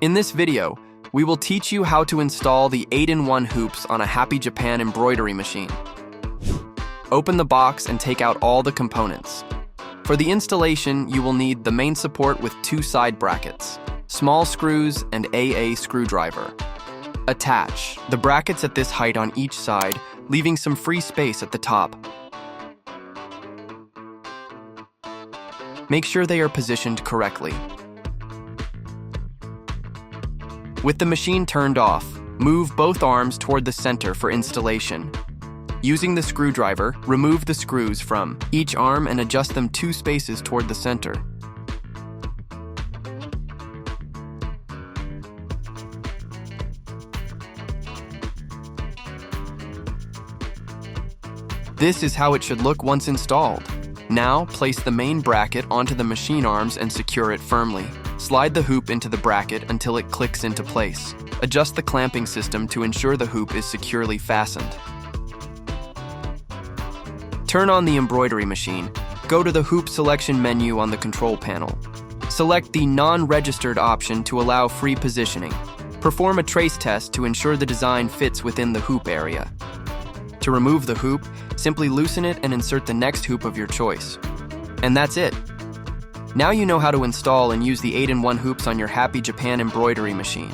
In this video, we will teach you how to install the 8-in-1 hoops on a Happy Japan embroidery machine. Open the box and take out all the components. For the installation, you will need the main support with 2 side brackets, small screws, and AA screwdriver. Attach the brackets at this height on each side, leaving some free space at the top. Make sure they are positioned correctly. With the machine turned off, move both arms toward the center for installation. Using the screwdriver, remove the screws from each arm and adjust them 2 spaces toward the center. This is how it should look once installed. Now, place the main bracket onto the machine arms and secure it firmly. Slide the hoop into the bracket until it clicks into place. Adjust the clamping system to ensure the hoop is securely fastened. Turn on the embroidery machine. Go to the hoop selection menu on the control panel. Select the non-registered option to allow free positioning. Perform a trace test to ensure the design fits within the hoop area. To remove the hoop, simply loosen it and insert the next hoop of your choice. And that's it. Now you know how to install and use the 8-in-1 hoops on your Happy Japan embroidery machine.